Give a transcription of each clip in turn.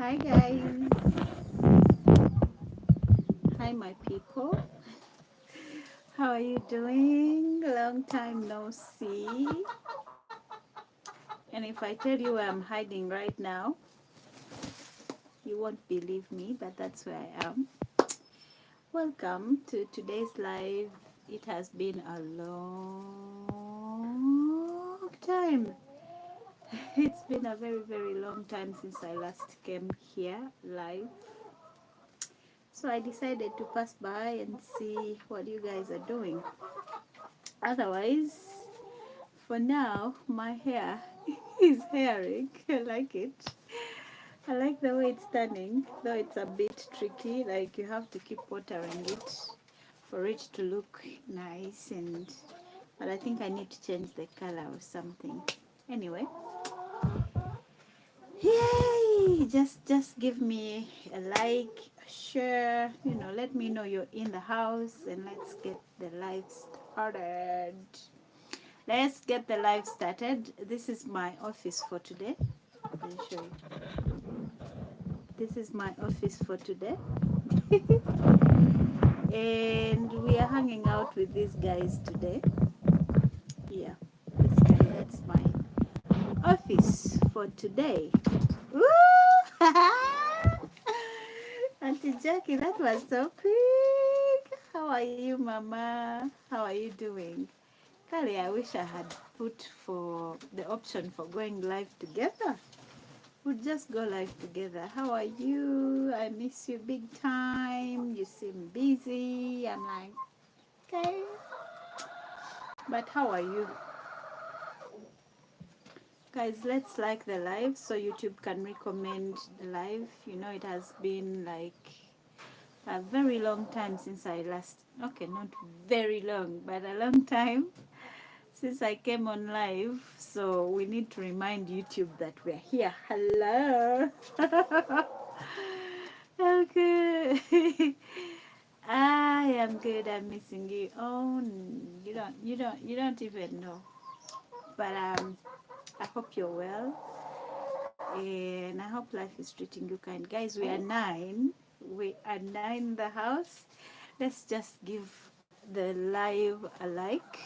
Hi guys. Hi my people. How are you doing? Long time no see. And if I tell you where I'm hiding right now, you won't believe me, but that's where I am. Welcome to today's live. It has been a long time. It's been a very, very long time since I last came here live. So I decided to pass by and see what you guys are doing. Otherwise, for now, my hair is hairing. I like it. I like the way it's turning, though it's a bit tricky. Like you have to keep watering it for it to look nice. But I think I need to change the color or something. Anyway, yay! Just give me a like, a share. Let me know you're in the house, and let's get the live started. Let's get the live started. This is my office for today. Let me show you. This is my office for today. And we are hanging out with these guys today. Yeah, this guy, that's my office for today. Woo! Auntie Jackie, that was so quick. How are you, Mama? How are you doing? Kali, I wish I had put for the option for going live together. We'll just go live together. How are you? I miss you big time. You seem busy. I'm like, okay. But how are you? Guys, let's like the live so YouTube can recommend the live. It has been like a very long time since I last, okay, not very long, but a long time since I came on live. So we need to remind YouTube that we're here. Hello. Okay. I am good. I'm missing you. Oh, you don't even know. But I hope you're well, and I hope life is treating you kind. Guys, we are nine. We are nine in the house. Let's just give the live a like.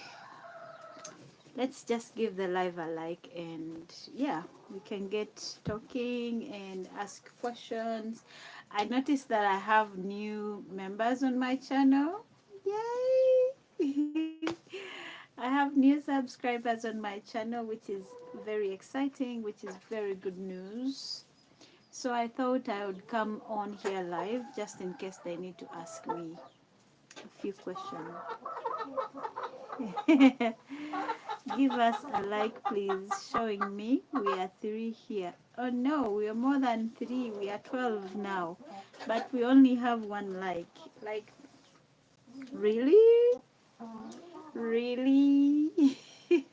Let's just give the live a like, and yeah, we can get talking and ask questions. I noticed that I have new members on my channel. Yay! I have new subscribers on my channel, which is very exciting, which is very good news. So I thought I would come on here live just in case they need to ask me a few questions. Give us a like, please, showing me we are 3 here. Oh no, we are more than 3. We are 12 now. But we only have 1 like. Like, really? Really?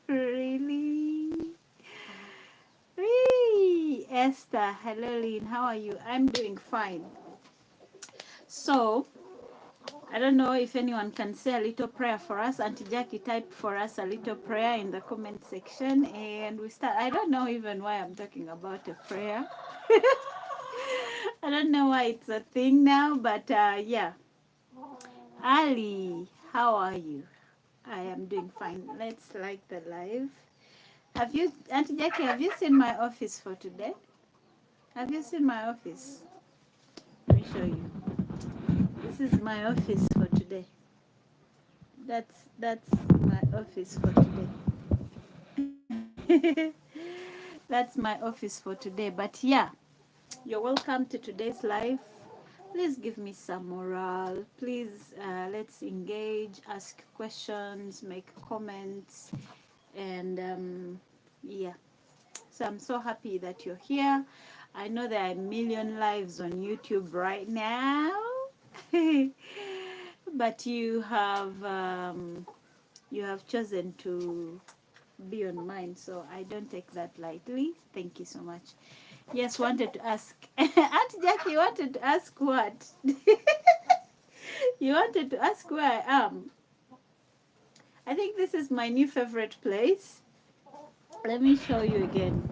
Really? Hey, Esther, hello Lynn, how are you? I'm doing fine. So, I don't know if anyone can say a little prayer for us. Auntie Jackie typed for us a little prayer in the comment section, and we start. I don't know even why I'm talking about a prayer. I don't know why it's a thing now, but yeah. Ali, how are you? I am doing fine. Let's like the live. Have you, Auntie Jackie, have you seen my office for today? Have you seen my office? Let me show you. This is my office for today. That's my office for today. That's my office for today. But yeah, you're welcome to today's live. Please give me some morale. Please, let's engage, ask questions, make comments, and yeah. So I'm so happy that you're here. I know there are a million lives on YouTube right now, but you have chosen to be on mine, so I don't take that lightly. Thank you so much. Yes, wanted to ask. Aunt Jackie wanted to ask what? You wanted to ask where I am. I think this is my new favorite place. Let me show you again.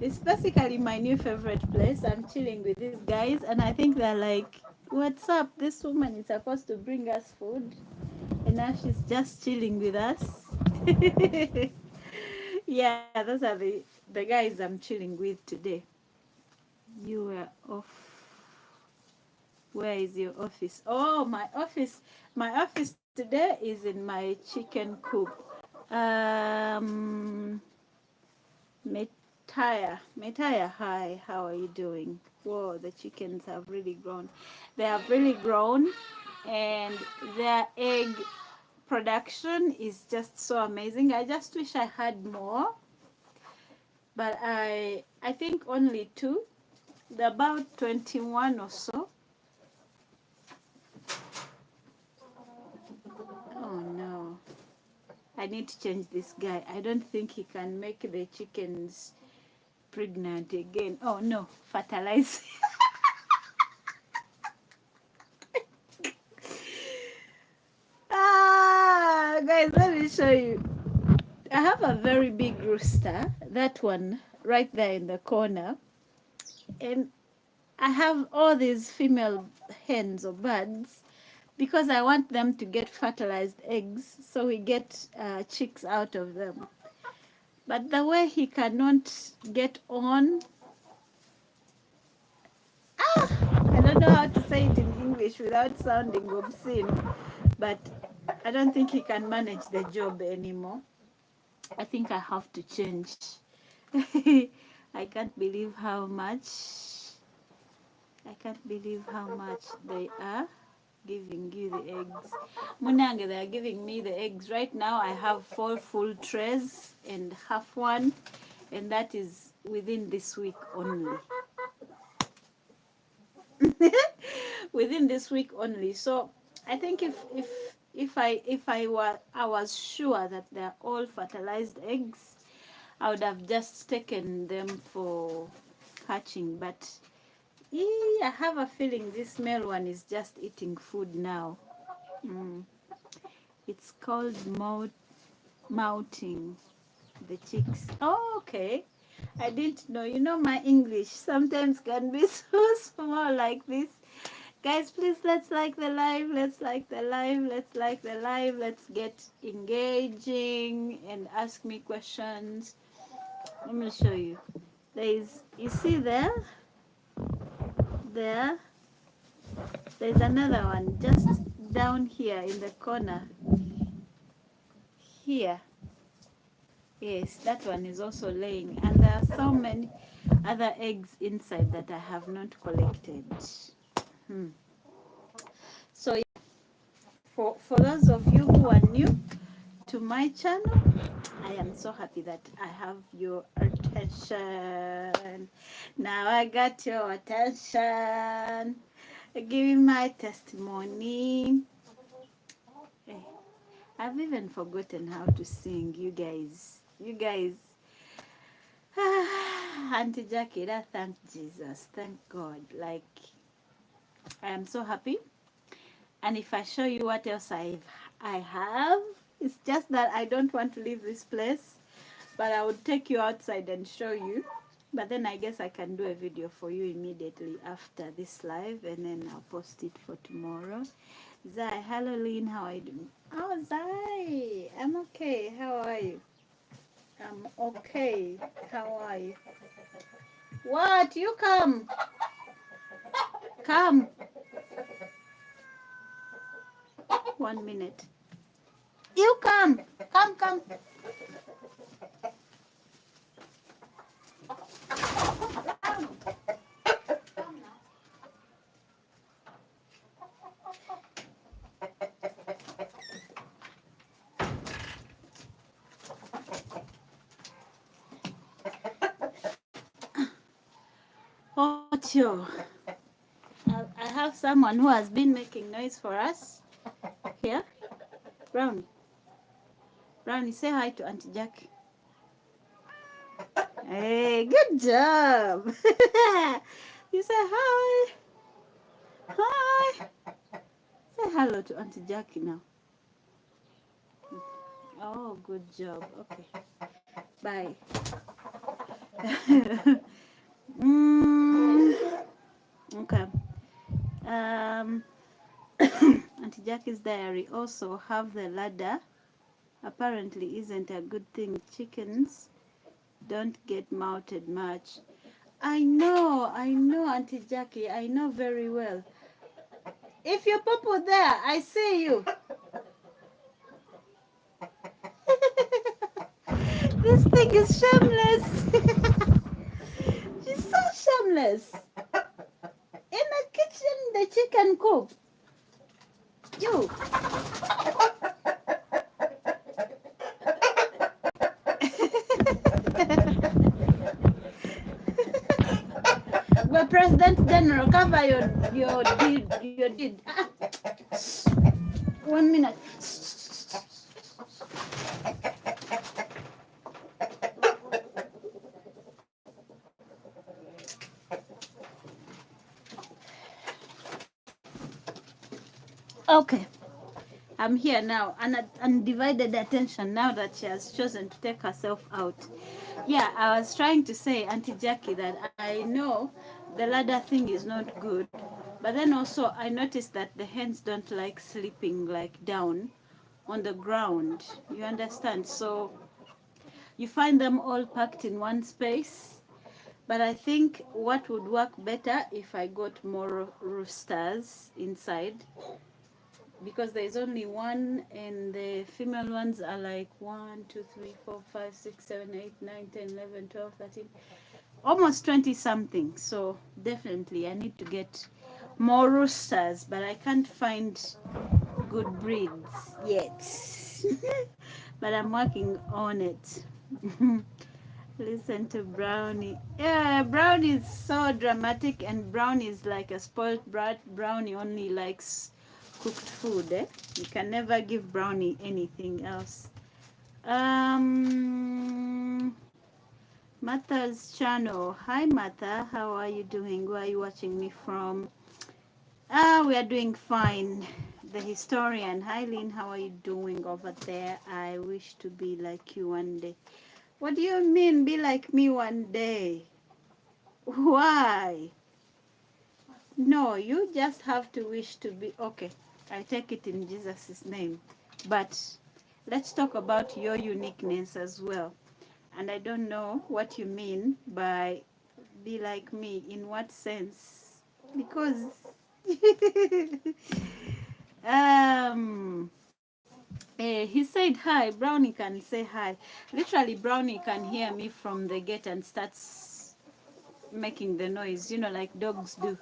It's basically my new favorite place. I'm chilling with these guys, and I think they're like, "What's up? This woman is supposed to bring us food, and now she's just chilling with us." Yeah, those are the guys I'm chilling with today. You were off. Where is your office? Oh, my office. My office today is in my chicken coop. Um, Metaya, hi. How are you doing? Whoa, the chickens have really grown. They have really grown, and their egg production is just so amazing. I just wish I had more, but I think only two. They're about 21 or so. Oh no. I need to change this guy. I don't think he can make the chickens pregnant again. Oh no, fertilize. Guys, let me show you. I have a very big rooster, that one right there in the corner, and I have all these female hens or birds because I want them to get fertilized eggs so we get chicks out of them. But the way he cannot get on, I don't know how to say it in English without sounding obscene, but I don't think he can manage the job anymore. I think I have to change. I can't believe how much they are giving you the eggs. Munange, they are giving me the eggs. Right now I have 4 full trays and half one, and that is within this week only. Within this week only. So I think if I was sure that they're all fertilized eggs, I would have just taken them for hatching. But I have a feeling this male one is just eating food now. Mm. It's called mouting the chicks. Oh, okay. I didn't know. You know, my English sometimes can be so small like this. Guys, please, let's like the live. Let's like the live. Let's like the live. Let's get engaging and ask me questions. Let me show you. You see there, there's another one just down here in the corner. Here. Yes, that one is also laying. And there are so many other eggs inside that I have not collected. So for those of you who are new to my channel, I am so happy that I have your attention. Now I got your attention. Giving my testimony. Hey, I've even forgotten how to sing, you guys. Auntie Jackie, thank Jesus, thank God. Like, I am so happy. And if I show you what else I have, it's just that I don't want to leave this place, but I would take you outside and show you. But then I guess I can do a video for you immediately after this live, and then I'll post it for tomorrow. Zai, hello Lynn, how are you doing? Oh, Zai, I'm okay. How are you? I'm okay. How are you? What? You come. Come. 1 minute. You come. Come. Ocho. I have someone who has been making noise for us. Here. Brownie. Brownie, say hi to Auntie Jack. Hey, good job. You say hi. Hi. Say hello to Auntie Jackie now. Oh, good job. Okay. Bye. mm, okay. Um, Auntie Jackie's diary also have the ladder. Apparently isn't a good thing. Chickens don't get mounted much. I know, Auntie Jackie. I know very well. If you're Popo there, I see you. This thing is shameless. She's so shameless. In the kitchen, the chicken cook. You. Well, President General, cover your deed. Ah, 1 minute. Okay. I'm here now, undivided attention now that she has chosen to take herself out. Yeah, I was trying to say, Auntie Jackie, that I know the ladder thing is not good, but then also I noticed that the hens don't like sleeping like down on the ground. You understand? So you find them all packed in one space. But I think what would work better if I got more roosters inside, because there's only one and the female ones are like 1 2 3 4 5 6 7 8 9 10 11 12 13, almost 20 something. So definitely I need to get more roosters, but I can't find good breeds yet. But I'm working on it. Listen to Brownie. Yeah, Brownie is so dramatic, and Brownie is like a spoiled brat. Brownie only likes cooked food. You can never give Brownie anything else. Martha's channel. Hi, Martha. How are you doing? Where are you watching me from? We are doing fine. The historian. Hi, Lynn. How are you doing over there? I wish to be like you one day. What do you mean, be like me one day? Why? No, you just have to wish to be. Okay, I take it in Jesus' name. But let's talk about your uniqueness as well. And I don't know what you mean by be like me. In what sense? Because um he said hi. Brownie can say hi. Literally, Brownie can hear me from the gate and starts making the noise, like dogs do.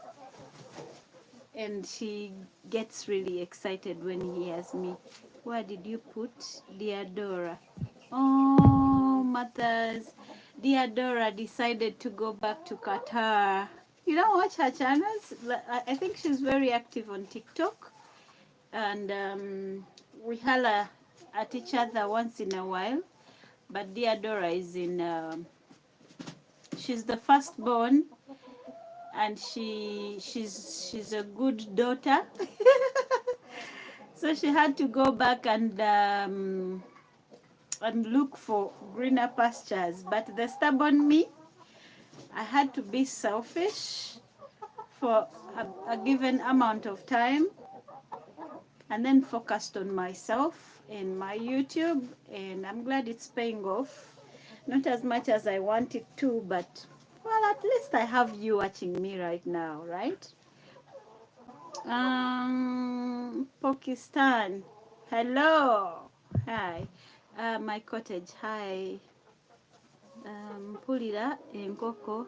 And she gets really excited when he hears me. Where did you put Diadora? Oh, Matters. Diadora decided to go back to Qatar. You don't watch her channels? I think she's very active on TikTok. And we holler at each other once in a while. But Diadora is she's the firstborn, and she's a good daughter. So she had to go back and look for greener pastures. But the stubborn me, I had to be selfish for a given amount of time, and then focused on myself and my YouTube, and I'm glad it's paying off. Not as much as I want it to, but well, at least I have you watching me right now, right? Pakistan. Hello. Hi. My cottage. Hi. Mpulira enkoko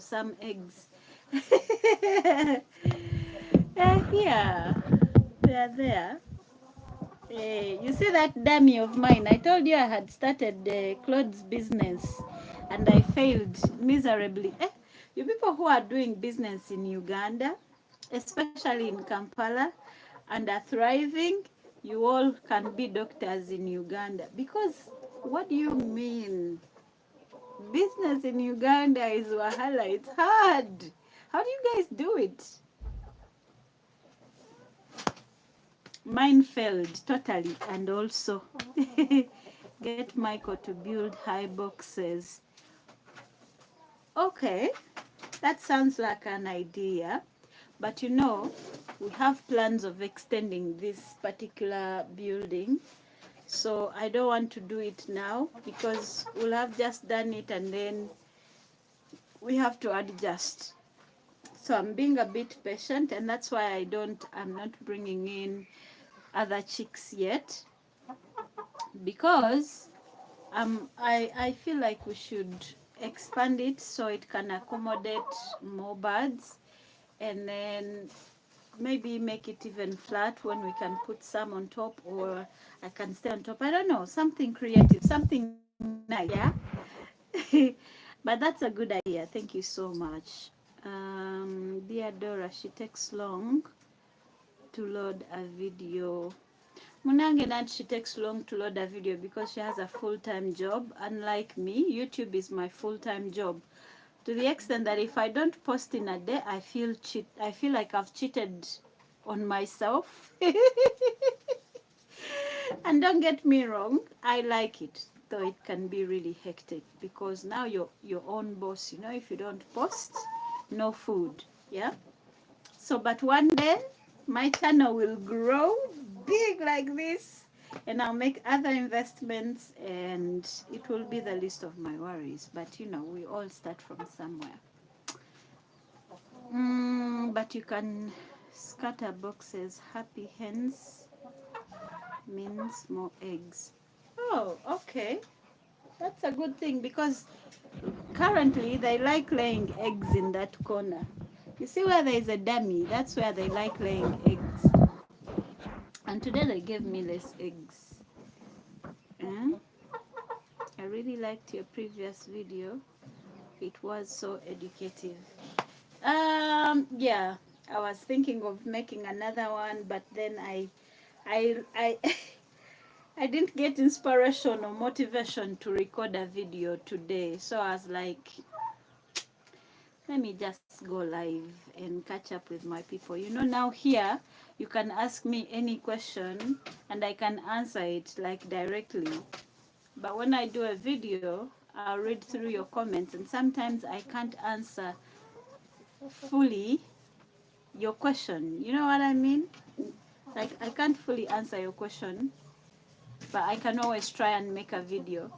some eggs. Yeah, they're there. You see that dummy of mine? I told you I had started the clothes business and I failed miserably. You people who are doing business in Uganda, especially in Kampala, and are thriving, you all can be doctors in Uganda. Because what do you mean? Business in Uganda is wahala. It's hard. How do you guys do it? Mine failed totally, and also Get Michael to build high boxes. Okay, that sounds like an idea. But you know, we have plans of extending this particular building. So I don't want to do it now because we'll have just done it and then we have to adjust. So I'm being a bit patient, and that's why I'm not bringing in other chicks yet, because I feel like we should expand it so it can accommodate more birds, and then maybe make it even flat when we can put some on top, or I can stay on top. I don't know, something creative, something nice, yeah. But that's a good idea. Thank you so much. Dear Dora, she takes long to load a video. Munange Nat, she takes long to load a video because she has a full-time job. Unlike me, YouTube is my full-time job. To the extent that if I don't post in a day, I feel like I've cheated on myself. And don't get me wrong, I like it, though it can be really hectic because now you're your own boss. You know, if you don't post, no food. Yeah. So, but one day my channel will grow big like this, and I'll make other investments, and it will be the least of my worries. But you know, we all start from somewhere. But you can scatter boxes. Happy hens means more eggs. Oh, okay. That's a good thing because currently they like laying eggs in that corner. You see where there is a dummy, that's where they like laying eggs. And today they gave me less eggs. Eh? I really liked your previous video. It was so educative. Yeah, I was thinking of making another one, but then I I didn't get inspiration or motivation to record a video today. So I was like, let me just go live and catch up with my people. You know, now here you can ask me any question and I can answer it like directly. But when I do a video, I'll read through your comments, and sometimes I can't answer fully your question. You know what I mean? Like, I can't fully answer your question, but I can always try and make a video.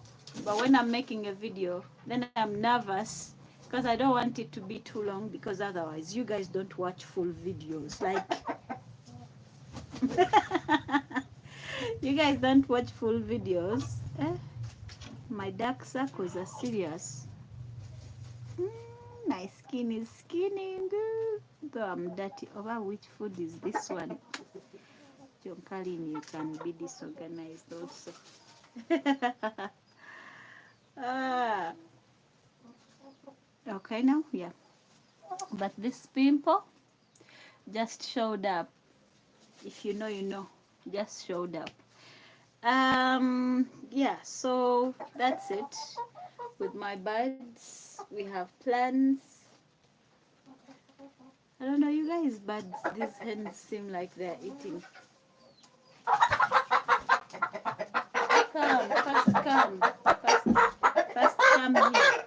But when I'm making a video, then I'm nervous because I don't want it to be too long, because otherwise you guys don't watch full videos. Like, you guys don't watch full videos. My dark circles are serious. My skin is skinning. Though I'm dirty. Over which food is this one? John Kalin, you can be disorganized also. Ah, okay, now, yeah. But this pimple just showed up. If you know, you know. Just showed up. Yeah, so that's it. With my buds, we have plans. I don't know, you guys, buds, these hens seem like they're eating. Come, first come here.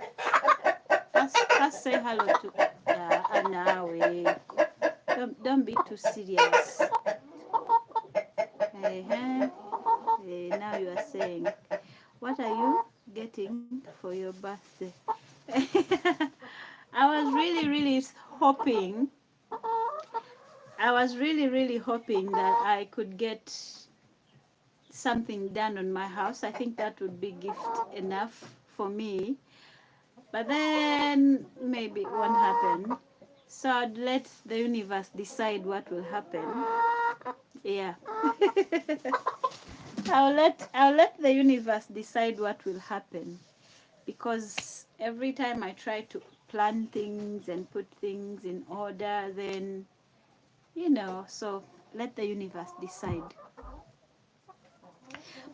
First say hello to Anawe. Don't be too serious. Now you are saying, what are you getting for your birthday? I was really hoping, that I could get something done on my house. I think that would be gift enough for me. But then maybe it won't happen. So I'd let the universe decide what will happen. Yeah. I'll let the universe decide what will happen, because every time I try to plan things and put things in order, then you know, so let the universe decide.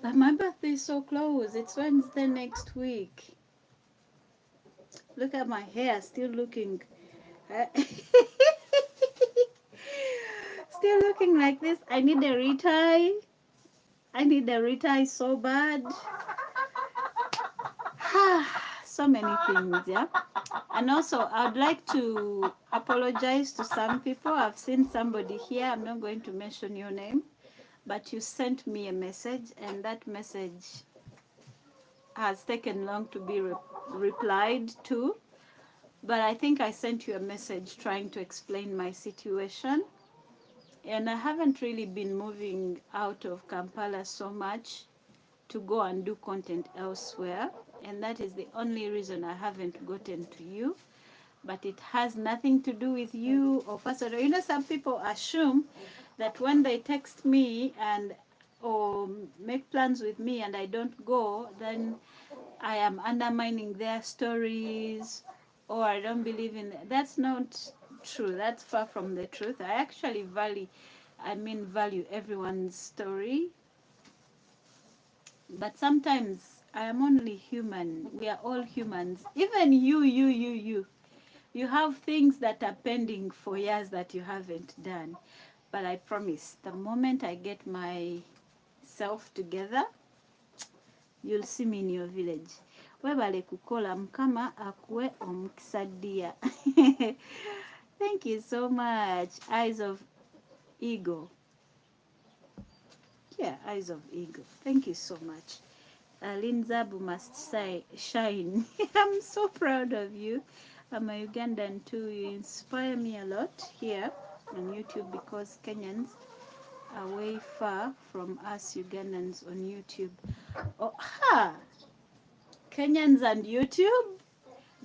But my birthday is so close. It's Wednesday next week. Look at my hair, still looking still looking like this. I need a retie. I need a retie so bad. So many things, yeah. And also, I'd like to apologize to some people. I've seen somebody here, I'm not going to mention your name, but you sent me a message, and that message has taken long to be replied to. But I think I sent you a message trying to explain my situation. And I haven't really been moving out of Kampala so much to go and do content elsewhere. And that is the only reason I haven't gotten to you. But it has nothing to do with you or personal. You know, some people assume that when they text me and or make plans with me and I don't go, then I am undermining their stories or I don't believe in it. That's not true. That's far from the truth. I actually value everyone's story. But sometimes I am only human. We are all humans. Even you. You have things that are pending for years that you haven't done. But I promise, the moment I get myself together, you'll see me in your village. Webale kukola mukama akuwe omukisa ddia. Thank you so much. Eyes of Eagle. Yeah, Eyes of Eagle. Thank you so much. Linzabu must say, shine. I'm so proud of you. I'm a Ugandan too. You inspire me a lot here on YouTube because Kenyans are way far from us Ugandans on YouTube. Oh, ha! Kenyans and YouTube,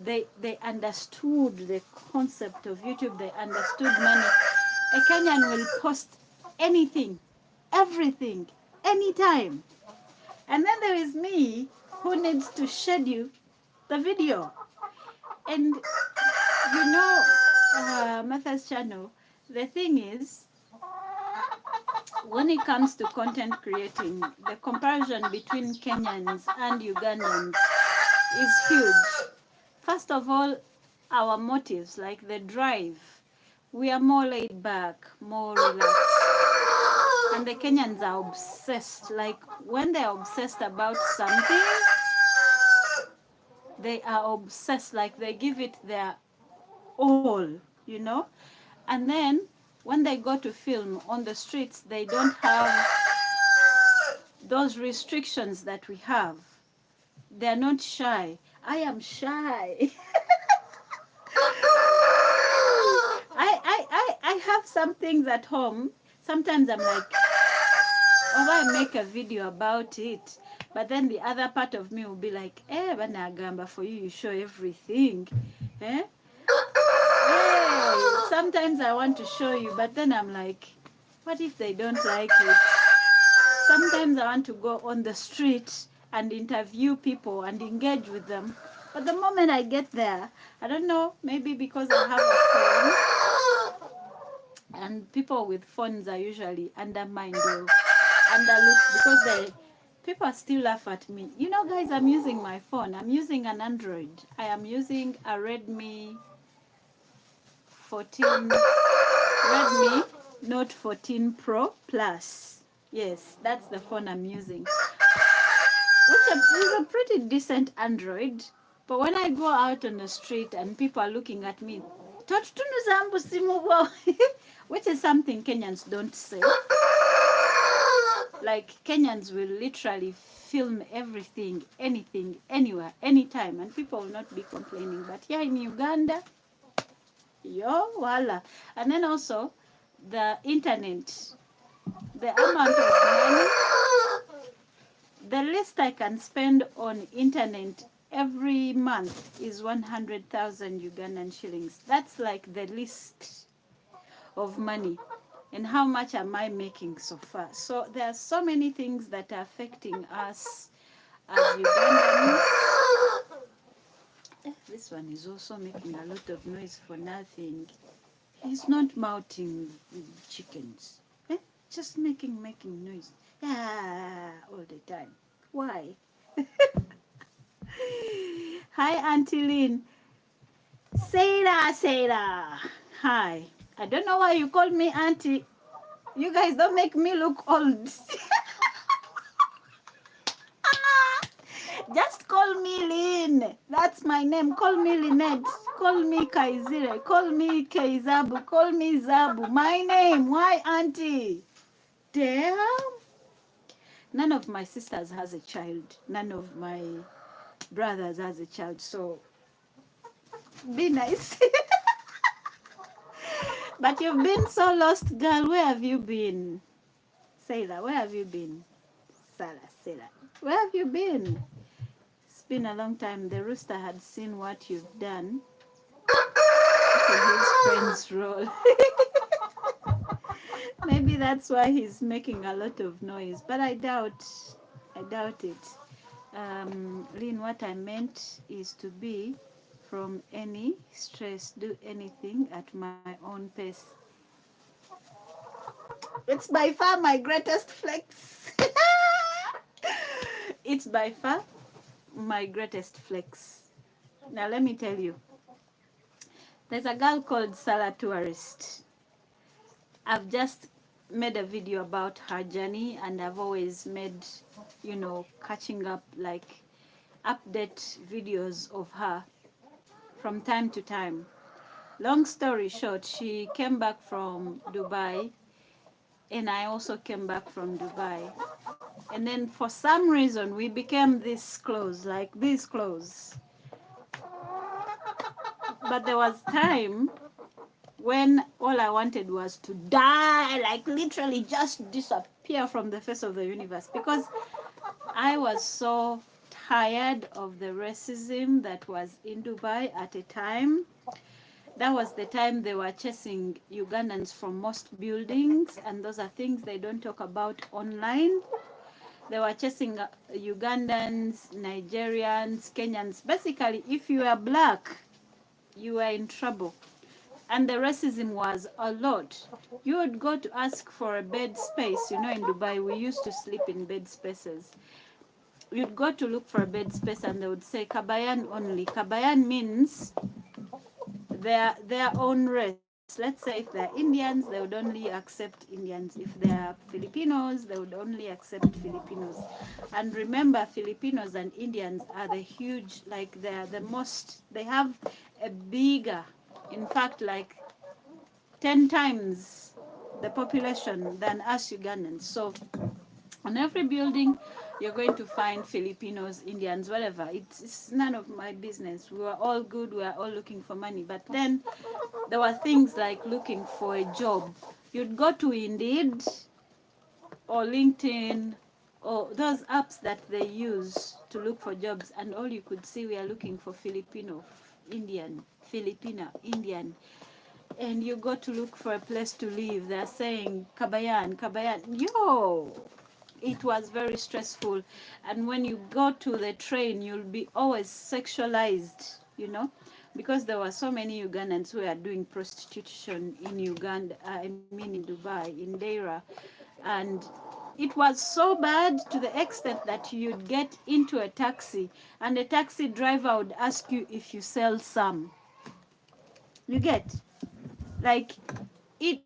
they understood the concept of YouTube. They understood money. A Kenyan will post anything, everything, anytime. And then there is me who needs to schedule the video. And you know, Martha's channel, the thing is, when it comes to content creating, the comparison between Kenyans and Ugandans is huge. First of all, our motives, like the drive, we are more laid back, more relaxed. And the Kenyans are obsessed. Like when they're obsessed about something, they are obsessed. Like they give it their all, you know. And then when they go to film on the streets, they don't have those restrictions that we have. They're not shy. I am shy. I have some things at home. Sometimes I'm like, oh, I make a video about it. But then the other part of me will be like, Banagamba, for you, you show everything. Eh? Hey, sometimes I want to show you, but then I'm like, what if they don't like it? Sometimes I want to go on the street and interview people and engage with them. But the moment I get there, I don't know, maybe because I have a phone, and people with phones are usually undermined or underlooked because people still laugh at me. You know, guys, I'm using my phone. I'm using an Android. I am using a Redmi Note 14 Pro Plus. Yes, that's the phone I'm using. Which is a pretty decent Android. But when I go out on the street and people are looking at me, which is something Kenyans don't say. Like Kenyans will literally film everything, anything, anywhere, anytime, and people will not be complaining. But here in Uganda, yo, voila. And then also the internet, the amount of money, the least I can spend on internet every month is 100,000 Ugandan shillings. That's like the least of money. And how much am I making so far? So there are so many things that are affecting us as Ugandans. This one is also making a lot of noise for nothing. He's not mounting chickens. Just making noise. Yeah, all the time. Why? Hi, Auntie Lynn. Sarah. Hi. I don't know why you called me Auntie. You guys don't make me look old. Just call me Lynn. That's my name. Call me Lynette. Call me Kaizire. Call me Keizabu. Call me Zabu. My name. Why, Auntie? Damn. None of my sisters has a child. None of my brothers has a child. So be nice. But you've been so lost, girl. Where have you been? Sailor, where have you been? Sailor. Where have you been? It's been a long time. The rooster had seen what you've done to his friend's role. Maybe that's why he's making a lot of noise, but I doubt it. Lynn, what I meant is to be from any stress, do anything at my own pace. It's by far my greatest flex. It's by far my greatest flex. Now let me tell you, there's a girl called Sarah Tourist. I've just made a video about her journey, and I've always made, catching up, like update videos of her from time to time. Long story short, she came back from Dubai, and I also came back from Dubai. And then for some reason, we became this close, like this close. But there was time when all I wanted was to die, like literally just disappear from the face of the universe, because I was so tired of the racism that was in Dubai at a time. That was the time they were chasing Ugandans from most buildings, and those are things they don't talk about online. They were chasing Ugandans, Nigerians, Kenyans. Basically, if you are black, you were in trouble. And the racism was a lot. You would go to ask for a bed space. In Dubai, we used to sleep in bed spaces. You'd go to look for a bed space, and they would say, Kabayan only. Kabayan means their own race. Let's say if they're Indians, they would only accept Indians. If they're Filipinos, they would only accept Filipinos. And remember, Filipinos and Indians are the huge, like they're the most, they have a bigger, in fact, like 10 times the population than us Ugandans. So on every building, you're going to find Filipinos, Indians, whatever. It's none of my business. We were all good. We were all looking for money. But then there were things like looking for a job. You'd go to Indeed or LinkedIn or those apps that they use to look for jobs, and all you could see, we are looking for Filipino, Indian, Filipina, Indian. And you go to look for a place to live. They're saying, Kabayan, Kabayan. Yo! It was very stressful. And when you go to the train, you'll be always sexualized, because there were so many Ugandans who are doing prostitution in Uganda, in Dubai, in Deira. And it was so bad to the extent that you'd get into a taxi, and the taxi driver would ask you if you sell some. You get? Like, it...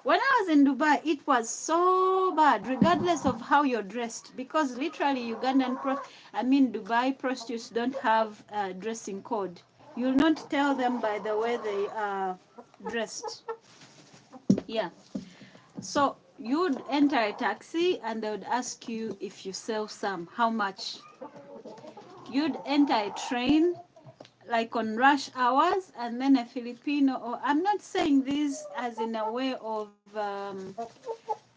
When I was in Dubai, it was so bad, regardless of how you're dressed, because literally Dubai prostitutes don't have a dressing code. You'll not tell them by the way they are dressed. Yeah. So you'd enter a taxi and they would ask you if you sell some, how much. You'd enter a train like on rush hours, and then a Filipino, or I'm not saying this as in a way of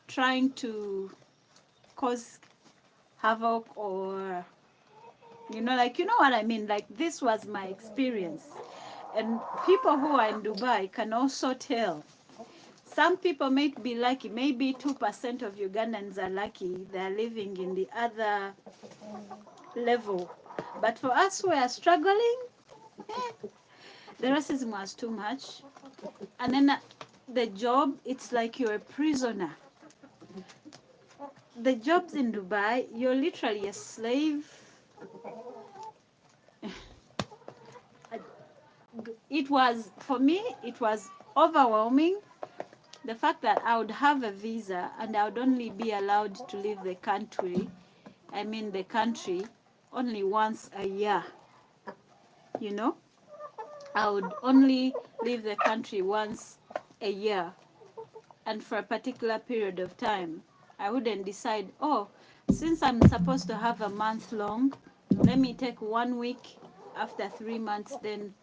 trying to cause havoc, or you know what I mean. Like, this was my experience, and people who are in Dubai can also tell. Some people may be lucky, maybe 2% of Ugandans are lucky, they're living in the other level. But for us who are struggling, the racism was too much. And then the job, it's like you're a prisoner. The jobs in Dubai, you're literally a slave. It was, for me, it was overwhelming. The fact that I would have a visa and I would only be allowed to leave the country I mean the country, only once a year. You know, I would only leave the country once a year, and for a particular period of time. I wouldn't decide, oh, since I'm supposed to have a month long, let me take 1 week after 3 months, then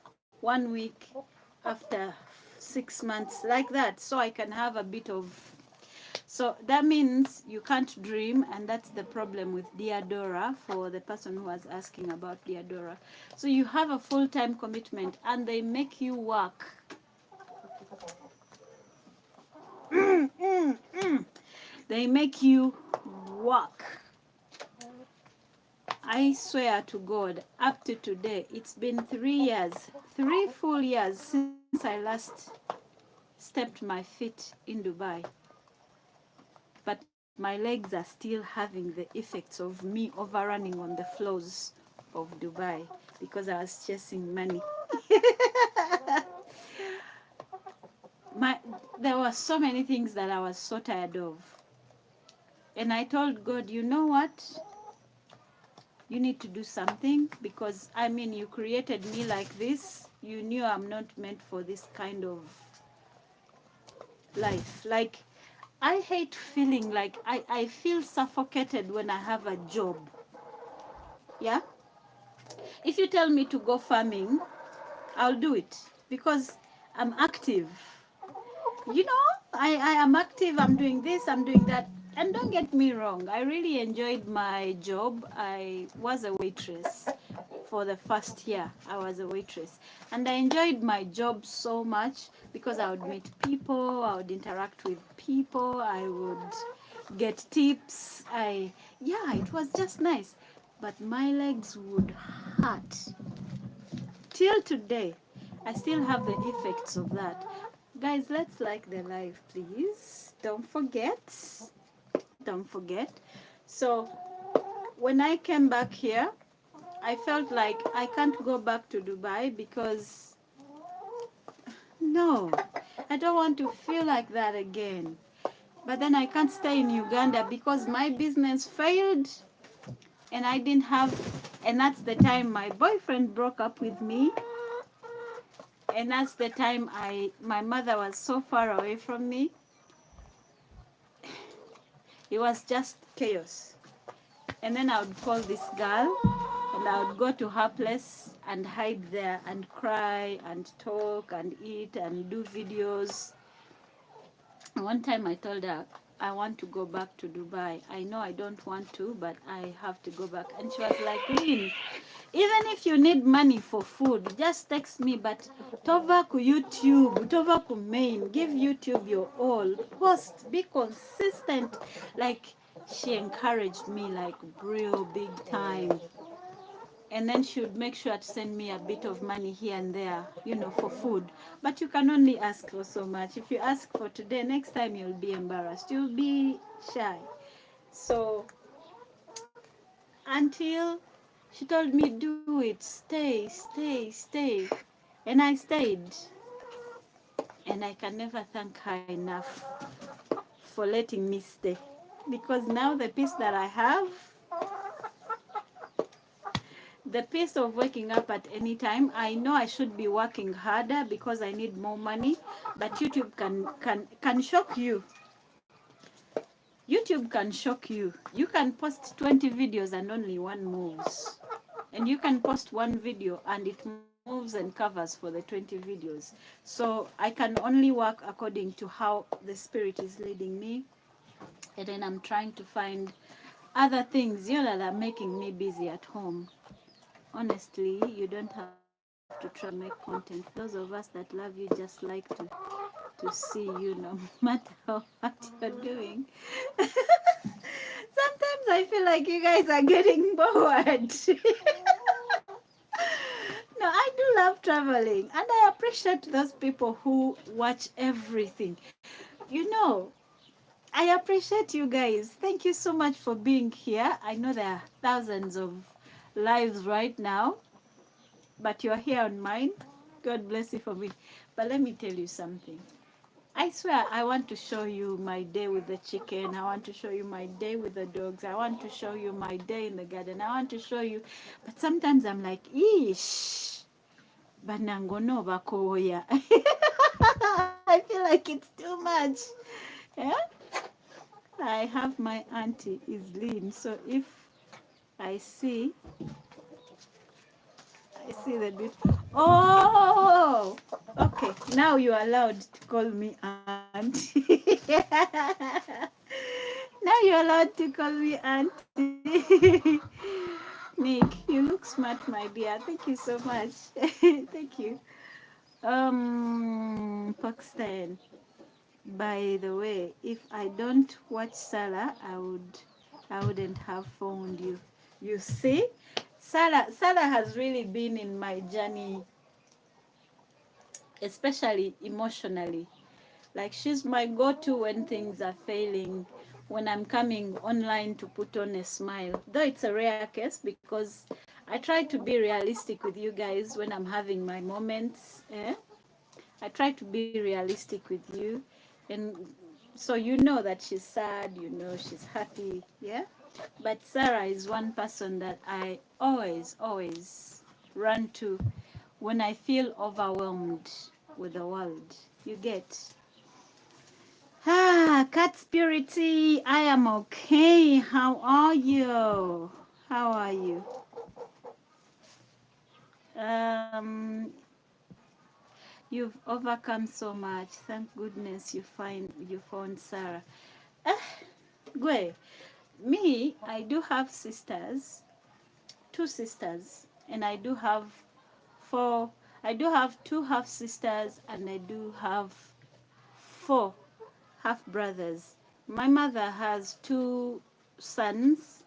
1 week after 6 months, like that, so I can have a bit of. So that means you can't dream, and that's the problem with Diadora, for the person who was asking about Diadora. So you have a full-time commitment, and they make you work. They make you work. I swear to God, up to today, it's been 3 years, 3 full years since I last stepped my feet in Dubai. But my legs are still having the effects of me overrunning on the floors of Dubai because I was chasing money. There were so many things that I was so tired of. And I told God, you know what? You need to do something, because I mean, you created me like this. You knew I'm not meant for this kind of life. Like, I hate feeling like I feel suffocated when I have a job. Yeah? If you tell me to go farming, I'll do it because I'm active. You know, I am active, I'm doing this, I'm doing that. And don't get me wrong, I really enjoyed my job. I was a waitress for the first year. I was a waitress. And I enjoyed my job so much because I would meet people, I would interact with people, I would get tips. Yeah, it was just nice. But my legs would hurt. Till today, I still have the effects of that. Guys, let's like the live, please. Don't forget. Don't forget. So, when I came back here, I felt like I can't go back to Dubai because, no, I don't want to feel like that again. But then I can't stay in Uganda because my business failed and I didn't have, and that's the time my boyfriend broke up with me. And that's the time my mother was so far away from me. It was just chaos. And then I would call this girl and I would go to her place and hide there and cry and talk and eat and do videos. One time I told her, I want to go back to Dubai. I know I don't want to, but I have to go back. And she was like, Lynn, even if you need money for food, just text me. But tova ku YouTube, tova ku main, give YouTube your all. Post, be consistent. Like, she encouraged me like real big time. And then she would make sure to send me a bit of money here and there, you know, for food. But you can only ask for so much. If you ask for today, next time you'll be embarrassed. You'll be shy. So until she told me, do it, stay, stay, stay. And I stayed. And I can never thank her enough for letting me stay. Because now the peace that I have, the peace of waking up at any time. I know I should be working harder because I need more money, but YouTube can shock you. YouTube can shock you. You can post 20 videos and only one moves. And you can post one video and it moves and covers for the 20 videos. So I can only work according to how the Spirit is leading me. And then I'm trying to find other things, you know, that are making me busy at home. Honestly, you don't have to try to make content. Those of us that love you just like to see you no matter what you're doing. Sometimes I feel like you guys are getting bored. No, I do love traveling and I appreciate those people who watch everything. You know, I appreciate you guys. Thank you so much for being here. I know there are thousands of lives right now, but you're here on mine. God bless you for me. But let me tell you something. I swear, I want to show you my day with the chicken. I want to show you my day with the dogs. I want to show you my day in the garden. I want to show you. But sometimes I'm like, eesh, banangono bakoya. I feel like it's too much. Yeah? I have my auntie is lean. So if I see, I see the bit. Oh, okay. Now you're allowed to call me auntie. Now you're allowed to call me auntie. Nick, you look smart, my dear. Thank you so much. Thank you. Pakistan. By the way, if I don't watch Sarah, I wouldn't have found you. You see, Sarah has really been in my journey, especially emotionally. Like she's my go-to when things are failing, when I'm coming online to put on a smile. Though it's a rare case because I try to be realistic with you guys when I'm having my moments. I try to be realistic with you, and so you know that she's sad, you know she's happy, yeah. But Sarah is one person that I always run to when I feel overwhelmed with the world. You get. Cat Spirity, I am okay. How are you? How are you? Um, you've overcome so much. Thank goodness you found Sarah. Gwe, me, I do have sisters, two sisters, and I do have four. I do have two half sisters, and I do have four half brothers. My mother has two sons,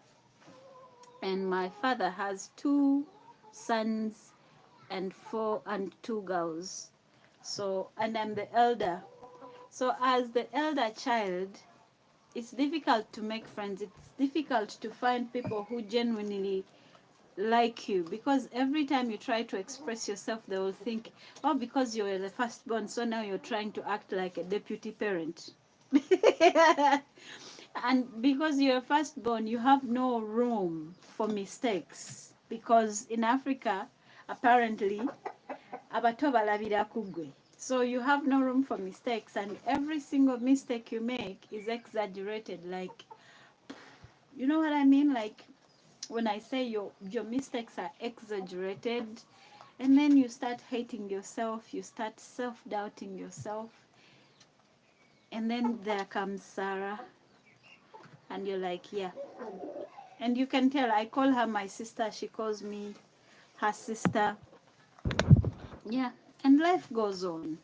and my father has two sons and two girls. So, and I'm the elder. So, as the elder child, it's difficult to make friends. It's difficult to find people who genuinely like you, because every time you try to express yourself, they will think, oh, because you're the firstborn, so now you're trying to act like a deputy parent. And because you're firstborn, you have no room for mistakes. Because in Africa, apparently, abato balabira kugwe. So you have no room for mistakes, and every single mistake you make is exaggerated. Like, you know what I mean? Like, when I say your mistakes are exaggerated, and then you start hating yourself, you start self-doubting yourself, and then there comes Sarah, and you're like, yeah. And you can tell I call her my sister, she calls me her sister. Yeah, and life goes on.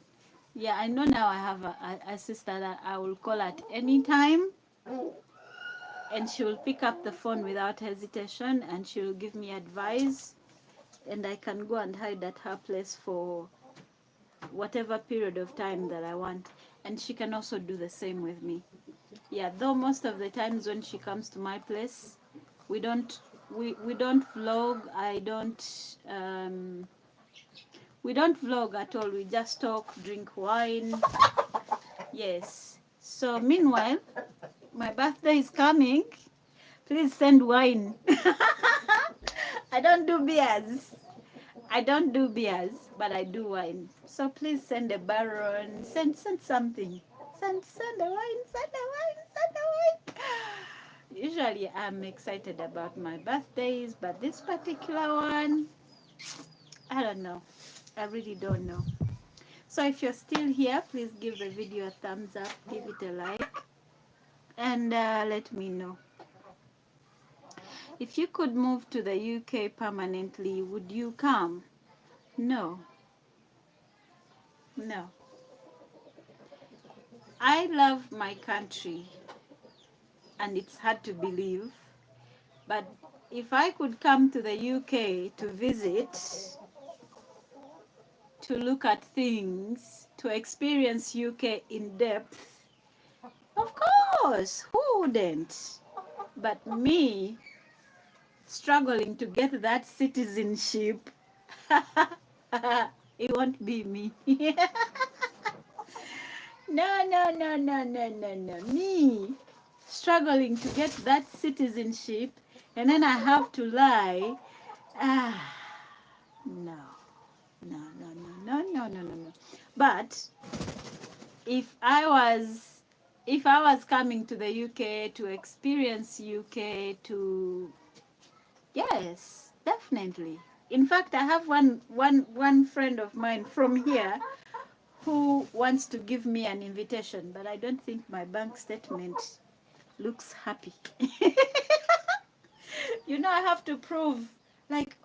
Yeah, I know now I have a sister that I will call at any time, and she will pick up the phone without hesitation, and she will give me advice, and I can go and hide at her place for whatever period of time that I want. And she can also do the same with me. Yeah, though most of the times when she comes to my place, we don't we don't vlog. We don't vlog at all. We just talk, drink wine. Yes. So meanwhile, my birthday is coming. Please send wine. I don't do beers. I don't do beers, but I do wine. So please send a baron. Send something. Send a wine. Send a wine. Send a wine. Usually I'm excited about my birthdays, but this particular one, I don't know. I really don't know. So if you're still here, please give the video a thumbs up, give it a like, and let me know. If you could move to the UK permanently, would you come? No. No. I love my country, and it's hard to believe, but if I could come to the UK to visit, to look at things, to experience UK in depth, of course, who wouldn't? But me, struggling to get that citizenship, it won't be me. No, no, no, no, no, no, no. Me struggling to get that citizenship, and then I have to lie. Ah, no, no, no, no, no, no, no, no, no. But if I was, if I was coming to the UK to experience UK, to, yes, definitely. In fact, I have one friend of mine from here who wants to give me an invitation, but I don't think my bank statement looks happy. You know, I have to prove, like,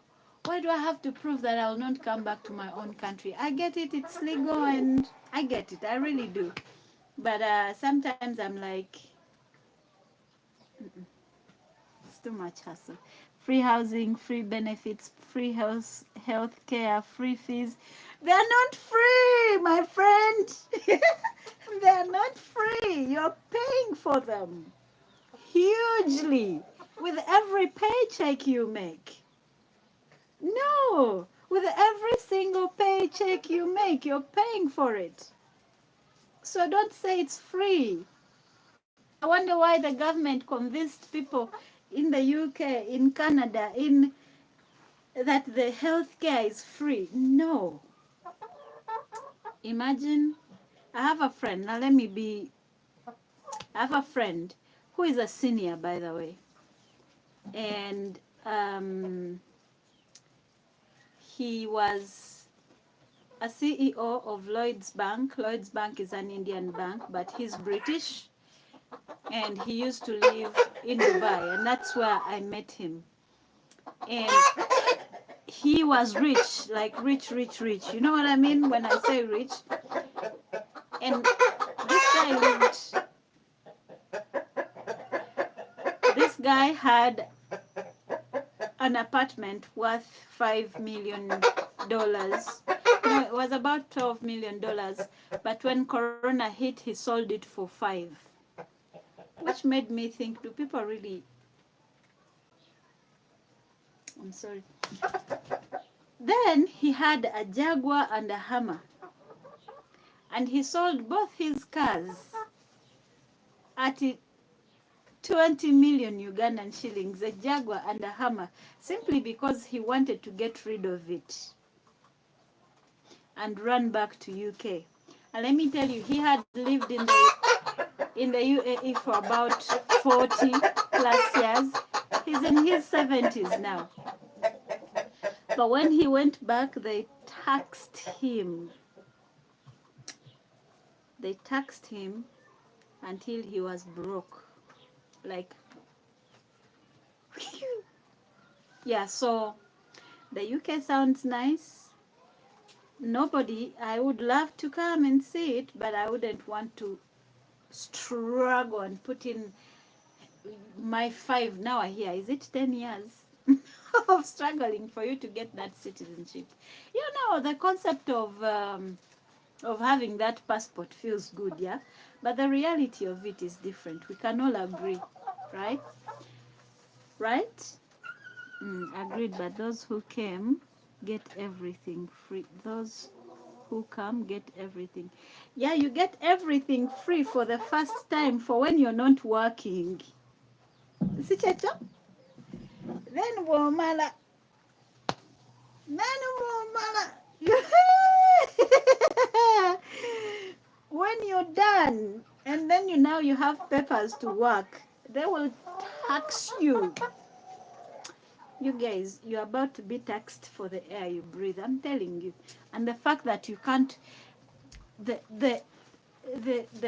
why do I have to prove that I'll not come back to my own country? I get it, it's legal, and I get it, I really do. But sometimes I'm like, it's too much hassle. Free housing, free benefits, free health care, free fees. They're not free, my friend. They're not free. You're paying for them hugely with every paycheck you make. No, with every single paycheck you make, you're paying for it. So don't say it's free. I wonder why the government convinced people in the UK, in Canada, in that the healthcare is free. No. Imagine, I have a friend. Now let me be. I have a friend who is a senior, by the way, and he was a CEO of Lloyd's Bank. Lloyd's Bank is an Indian bank, but he's British, and he used to live in Dubai, and that's where I met him. And he was rich, like rich, rich, rich. You know what I mean when I say rich? And this guy had an apartment worth $5 million. No, it was about $12 million. But when Corona hit, he sold it for 5, which made me think: do people really? I'm sorry. Then he had a Jaguar and a Hummer, and he sold both his cars at 20 million Ugandan shillings, a Jaguar and a Hummer, simply because he wanted to get rid of it and run back to UK. And let me tell you, he had lived in the UAE for about 40 plus years. He's in his 70s now. But when he went back, they taxed him. They taxed him until he was broke. Like, yeah, so the UK sounds nice. Nobody, I would love to come and see it, but I wouldn't want to struggle and put in my 5 now here. Is it 10 years of struggling for you to get that citizenship? You know, the concept of having that passport feels good, yeah? But the reality of it is different. We can all agree, right? Right? Agreed, but those who came get everything free. Those who come get everything. Yeah, you get everything free for the first time for when you're not working. Si chacho? Then womala. Then womala. When you're done, and then now you have papers to work, they will tax you. You guys, you're about to be taxed for the air you breathe. I'm telling you. And the fact that you can't, the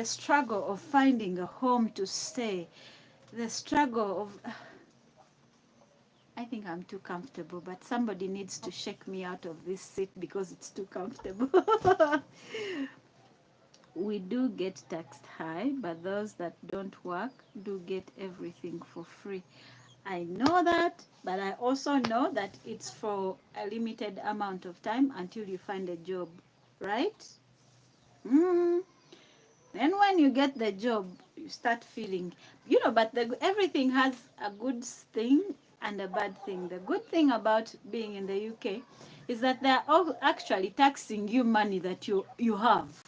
struggle of finding a home to stay, the struggle of, I think I'm too comfortable, but somebody needs to shake me out of this seat because it's too comfortable. We do get taxed high, but those that don't work do get everything for free. I know that, but I also know that it's for a limited amount of time until you find a job, right? Mm. Then when you get the job, you start feeling, you know, but everything has a good thing and a bad thing. The good thing about being in the UK is that they're all actually taxing you money that you have.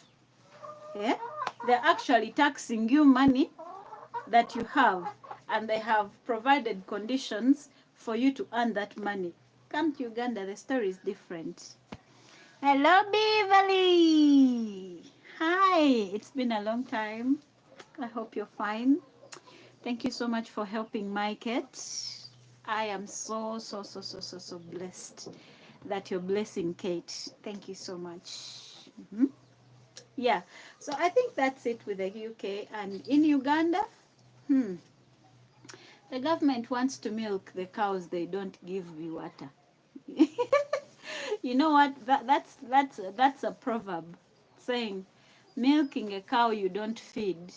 Yeah? they're actually taxing you money that you have, and they have provided conditions for you to earn that money. Come to Uganda, the story is different. Hello, Beverly. Hi, it's been a long time. I hope you're fine. Thank you so much for helping my cat. I am so blessed that you're blessing Kate. Thank you so much. Yeah, so I think that's it with the UK. And in Uganda, the government wants to milk the cows, they don't give me water. You know what? That's a proverb saying, milking a cow you don't feed.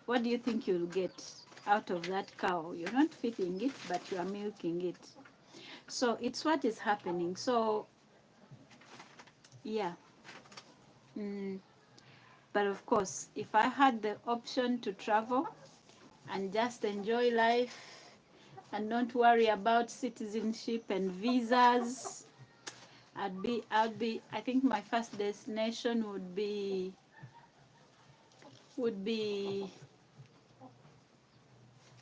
What do you think you'll get out of that cow? You're not feeding it, but you are milking it. So it's what is happening. So yeah. But of course, if I had the option to travel and just enjoy life and don't worry about citizenship and visas, I think my first destination would be,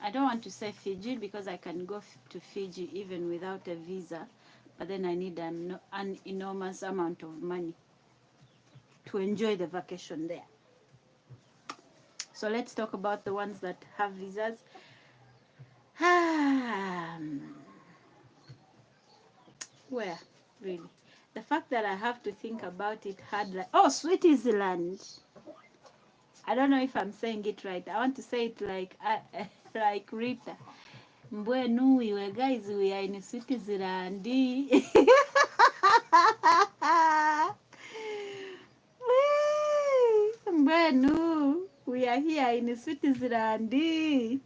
I don't want to say Fiji, because I can go to Fiji even without a visa, but then I need an enormous amount of money to enjoy the vacation there. So let's talk about the ones that have visas. Where, really? The fact that I have to think about it hard, like, oh, Switzerland. I don't know if I'm saying it right. I want to say it like like Rita. Mbwenu, we guys, we are in Switzerland. Mbwenu, we are here in Switzerland.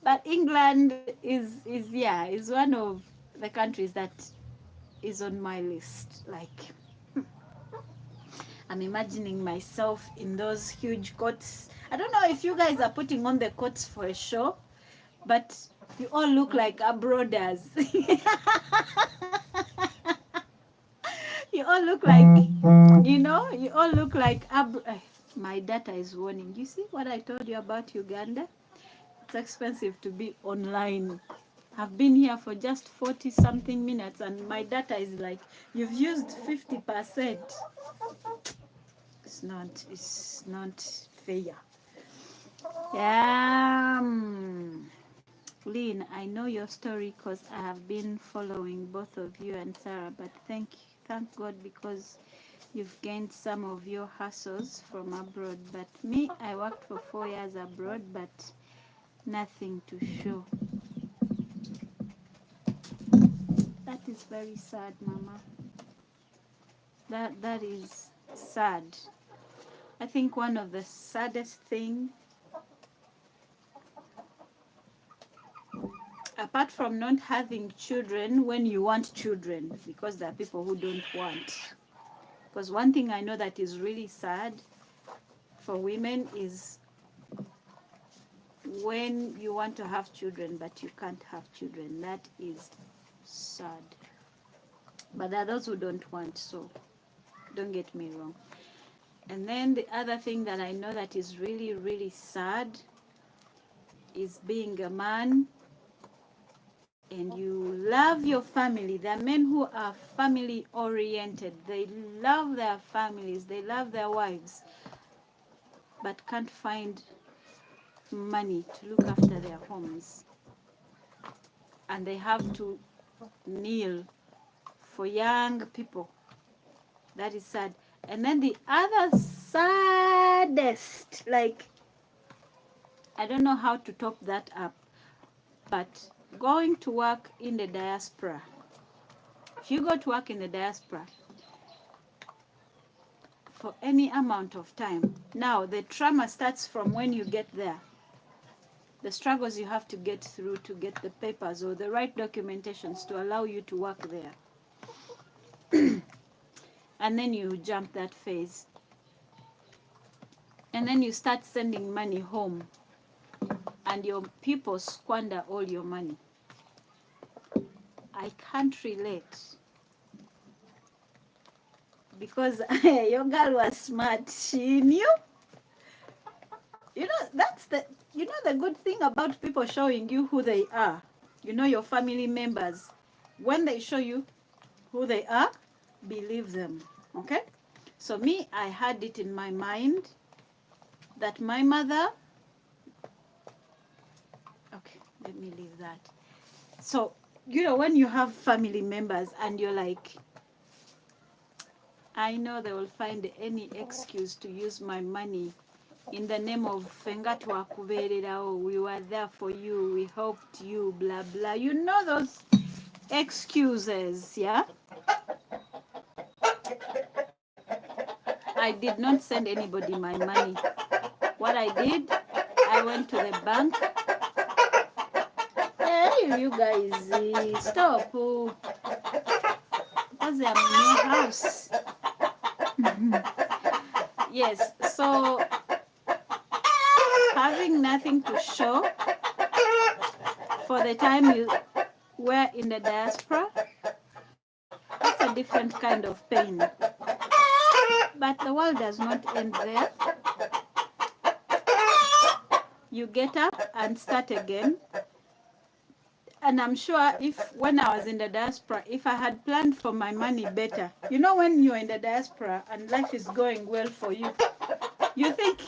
But England is one of the countries that is on my list. Like, I'm imagining myself in those huge coats. I don't know if you guys are putting on the coats for a show, but you all look like abroaders. You all look like, you all look like my data is warning. You see what I told you about Uganda? It's expensive to be online. I've been here for just 40 something minutes and my data is like, you've used 50%. It's not fair. Yeah. Lynn, I know your story because I have been following both of you and Sarah, but thank God, because you've gained some of your hustles from abroad. But me, I worked for 4 years abroad, but nothing to show. That is very sad, Mama. That is sad. I think one of the saddest thing, apart from not having children when you want children, because there are people who don't want. Because one thing I know that is really sad for women is when you want to have children but you can't have children. That is sad. But there are those who don't want, so don't get me wrong. And then the other thing that I know that is really, really sad is being a man and you love your family. There are men who are family oriented. They love their families, they love their wives, but can't find money to look after their homes. And they have to kneel for young people. That is sad. And then the other saddest, like, I don't know how to top that up, but going to work in the diaspora. If you go to work in the diaspora for any amount of time, now the trauma starts from when you get there. The struggles you have to get through to get the papers or the right documentations to allow you to work there. And then you jump that phase. And then you start sending money home. And your people squander all your money. I can't relate. because your girl was smart. She knew. That's the good thing about people showing you who they are. Your family members, when they show you who they are, believe them. Okay? So me, I had it in my mind that my mother, okay, let me leave that. So, when you have family members and you're like, I know they will find any excuse to use my money in the name of Fenga twakubererawo, we were there for you, we helped you, blah blah. Those excuses, yeah? I did not send anybody my money. What I did, I went to the bank. Hey, you guys, stop. Because I'm in your house. Yes, so having nothing to show for the time you were in the diaspora, that's a different kind of pain. But the world does not end there. You get up and start again. And I'm sure when I was in the diaspora, if I had planned for my money better, when you're in the diaspora and life is going well for you, you think,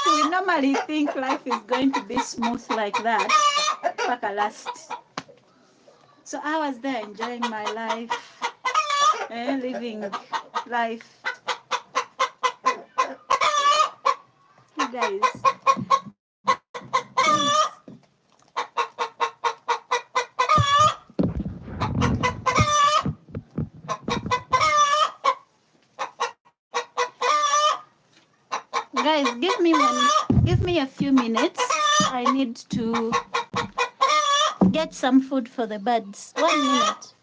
we normally think life is going to be smooth like that, paka last. So I was there enjoying my life, living life. You guys, give me a few minutes. I need to get some food for the birds. 1 minute.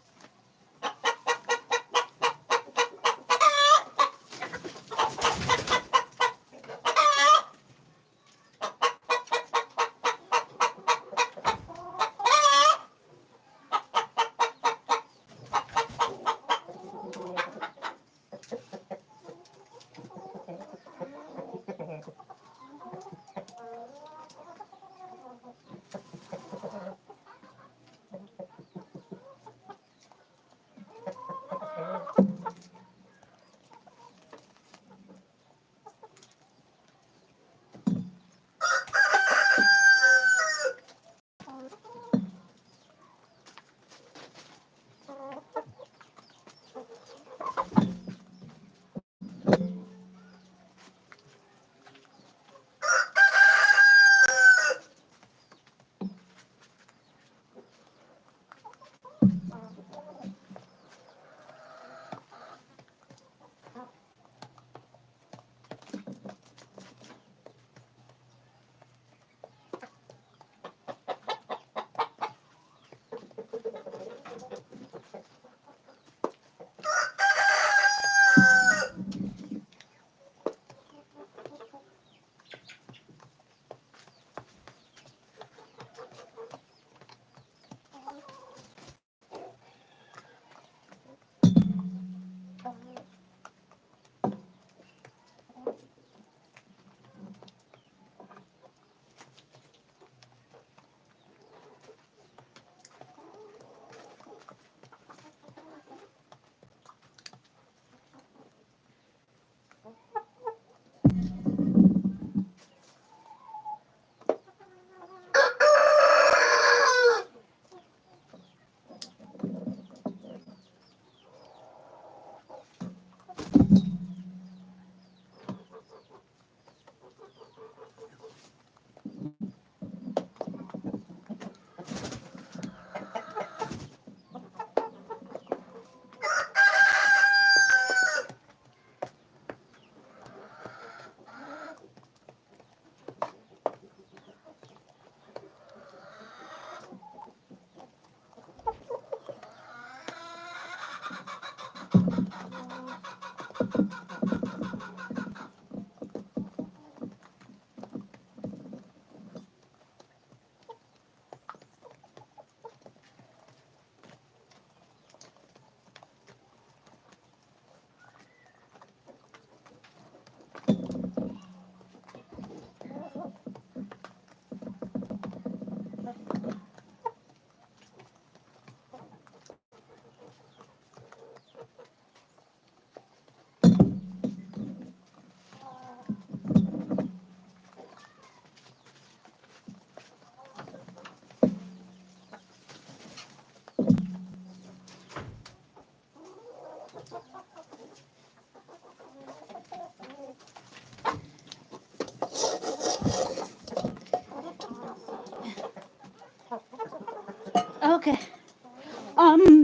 Okay.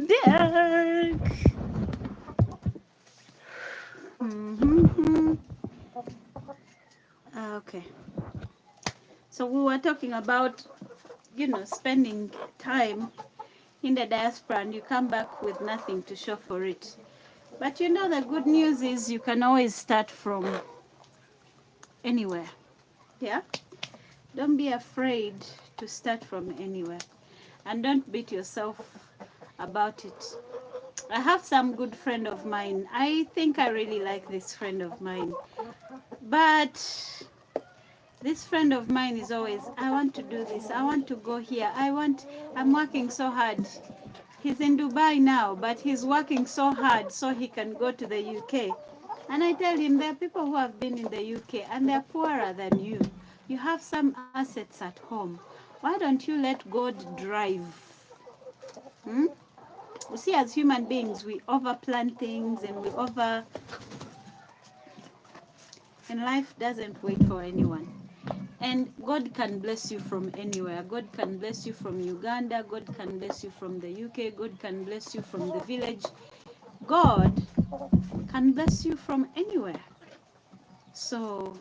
Deck. Mm-hmm. Okay. So we were talking about, spending time in the diaspora and you come back with nothing to show for it. But the good news is you can always start from anywhere. Yeah? Don't be afraid to start from anywhere. And don't beat yourself about it. I have some good friend of mine. I think I really like this friend of mine. But this friend of mine is always, I want to do this. I want to go here. I'm working so hard. He's in Dubai now, but he's working so hard so he can go to the UK. And I tell him there are people who have been in the UK and they're poorer than you. You have some assets at home. Why don't you let God drive? Hmm? You see, as human beings, we overplan things and and life doesn't wait for anyone. And God can bless you from anywhere. God can bless you from Uganda. God can bless you from the UK. God can bless you from the village. God can bless you from anywhere. So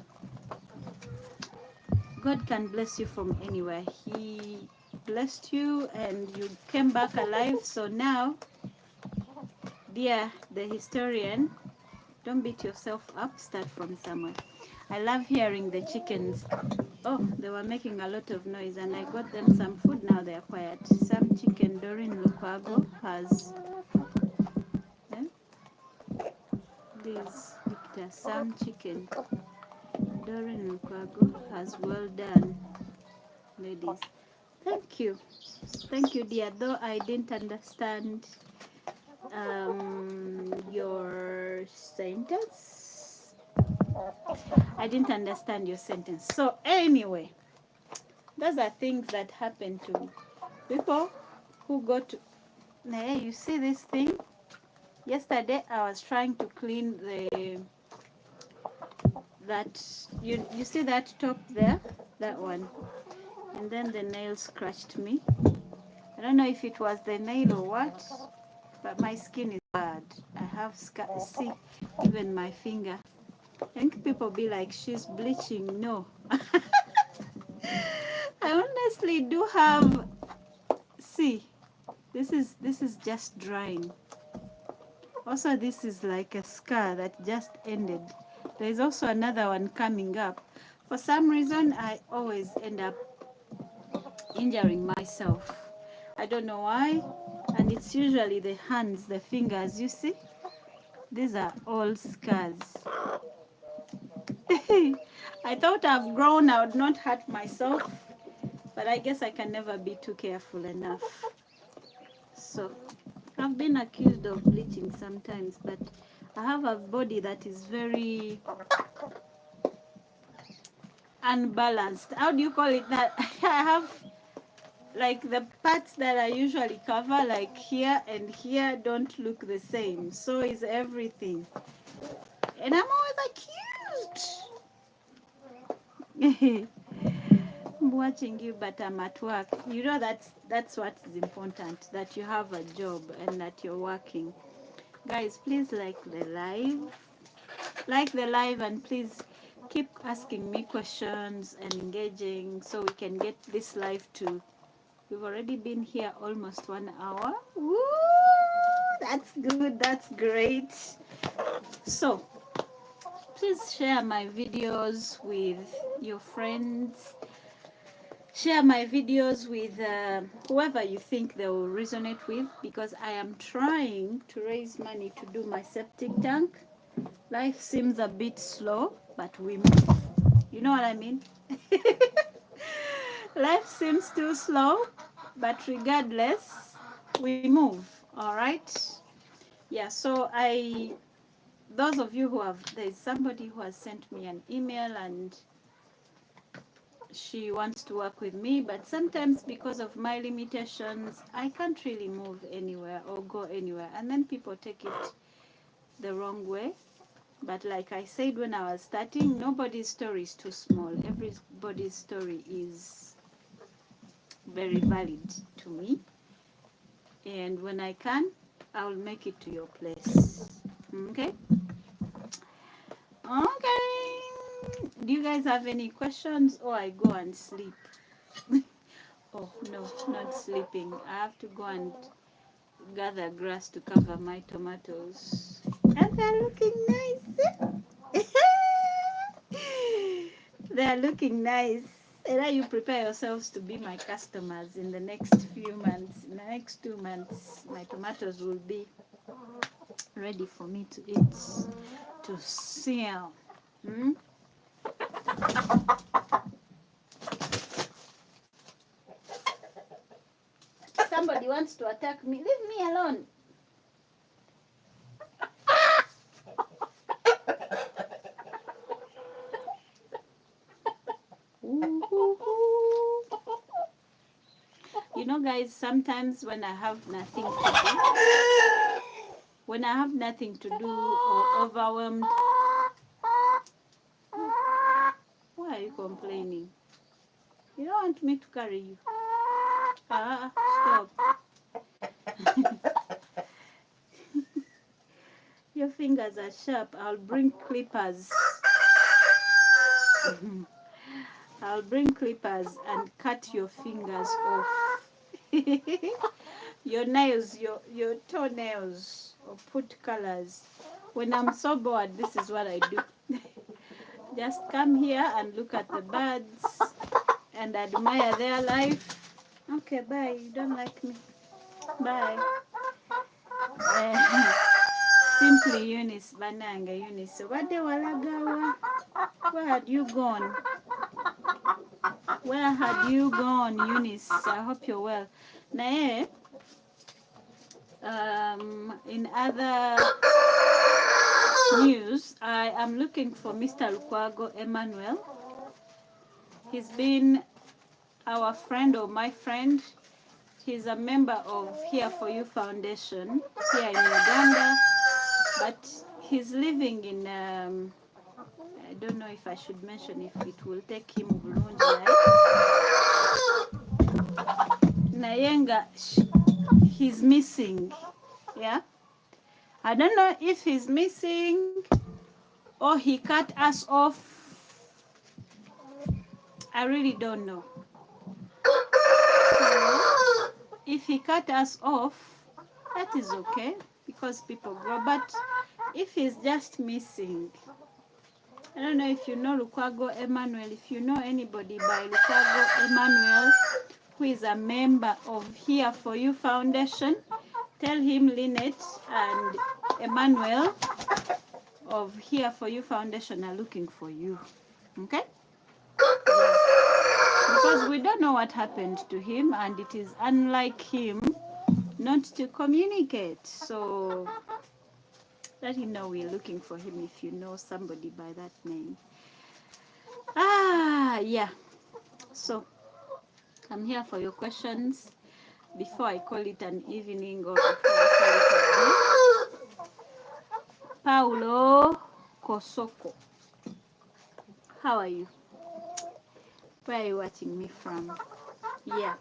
God can bless you from anywhere. He blessed you and you came back alive. So now, dear the historian, don't beat yourself up. Start from somewhere. I love hearing the chickens. Oh, they were making a lot of noise and I got them some food. Now they are quiet. Some chicken, Doreen Lukwago has eh? This Victor, some chicken. Doreen Lukwago has well done, ladies. Thank you. Thank you, dear. Though I didn't understand your sentence. I didn't understand your sentence. So anyway, those are things that happen to people who go to... Hey, you see this thing? Yesterday I was trying to clean you see that top there? That one. And then the nail scratched me. I don't know if it was the nail or what, but my skin is bad. I have scars. See, even my finger. I think people be like, she's bleaching. No. I honestly do have... See, this is just drying. Also, this is like a scar that just ended. There's also another one coming up. For some reason, I always end up injuring myself. I don't know why. And it's usually the hands, the fingers, you see? These are all scars. I thought I've grown, I would not hurt myself. But I guess I can never be too careful enough. So, I've been accused of bleaching sometimes, but I have a body that is very unbalanced. How do you call it that? I have like the parts that I usually cover, like here and here, don't look the same. So is everything. And I'm always accused. I'm watching you, but I'm at work. You know that's what is important, that you have a job and that you're working. Guys, please like the live. Like the live and please keep asking me questions and engaging so we can get this live to... We've already been here almost 1 hour. Woo! That's good. That's great. So, please share my videos with your friends. Share my videos with whoever you think they will resonate with, because I am trying to raise money to do my septic tank. Life seems a bit slow, but we move. You know what I mean? Life seems too slow, but regardless, we move. All right? Yeah, so those of you who have, there's somebody who has sent me an email and she wants to work with me, but sometimes because of my limitations, I can't really move anywhere or go anywhere. And then people take it the wrong way. But like I said when I was starting, nobody's story is too small. Everybody's story is very valid to me. and when I can, I'll make it to your place. Okay? Okay. Do you guys have any questions, or I go and sleep? Oh, no, not sleeping. I have to go and gather grass to cover my tomatoes. And they're looking nice. They're looking nice. And now you prepare yourselves to be my customers in the next few months. In the next 2 months, my tomatoes will be ready for me to eat, to sell. Hmm? Somebody wants to attack me. Leave me alone. You know, guys, sometimes when I have nothing to do, or overwhelmed, why are you complaining? You don't want me to carry you. Stop. Your fingers are sharp. I'll bring clippers. I'll bring clippers and cut your fingers off. Your nails, your toenails, or put colors. When I'm so bored, this is what I do. Just come here and look at the birds and admire their life. Okay, bye. You don't like me. Bye. Simply Eunice, Bananga Eunice. Wadde walagawa? Where had you gone? Where had you gone, Eunice? I hope you're well. Nae, in other news, I am looking for Mr. Lukwago Emmanuel. He's been our friend, or my friend. He's a member of Here For You Foundation here in Uganda, but he's living in, I don't know if I should mention if it will take him Burundi. Nayenga, he's missing. Yeah, I don't know if he's missing or he cut us off. I really don't know. So if he cut us off, that is okay because people grow. But if he's just missing, I don't know if you know Lukwago Emmanuel. If you know anybody by Lukwago Emmanuel, who is a member of Here For You Foundation, tell him Lynette and Emmanuel of Here For You Foundation are looking for you. Okay? Because we don't know what happened to him, and it is unlike him not to communicate. So let him know we're looking for him if you know somebody by that name. Yeah. So I'm here for your questions before I call it an evening or before I call it a day. Paulo Kosoko, how are you? Where are you watching me from? Yeah.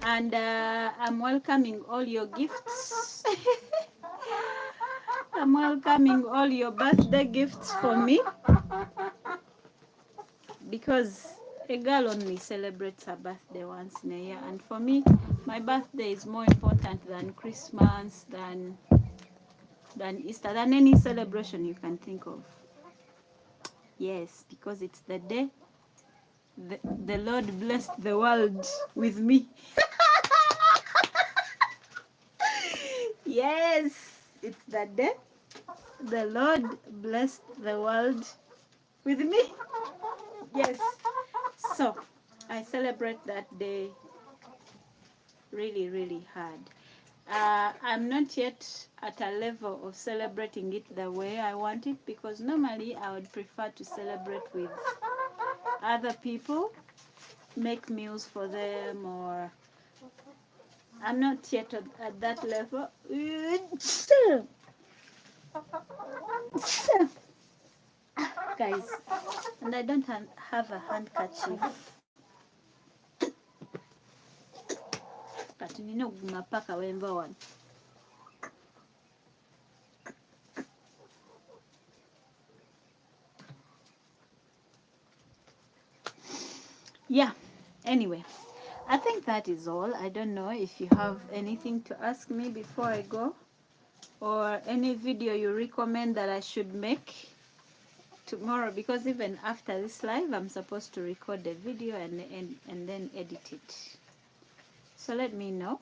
And I'm welcoming all your gifts. I'm welcoming all your birthday gifts for me, because a girl only celebrates her birthday once in a year, and for me, my birthday is more important than Christmas, than Easter, than any celebration you can think of. Yes, because it's the day the Lord blessed the world with me. Yes, it's the day the Lord blessed the world with me. Yes. So I celebrate that day really, really hard. I'm not yet at a level of celebrating it the way I want it, because normally I would prefer to celebrate with other people, make meals for them, or I'm not yet at that level. Guys, and I don't have a handkerchief. But kati nina okuguma paka wenva wano. Yeah, anyway, I think that is all. I don't know if you have anything to ask me before I go, or any video you recommend that I should make tomorrow, because even after this live I'm supposed to record the video and then edit it. So let me know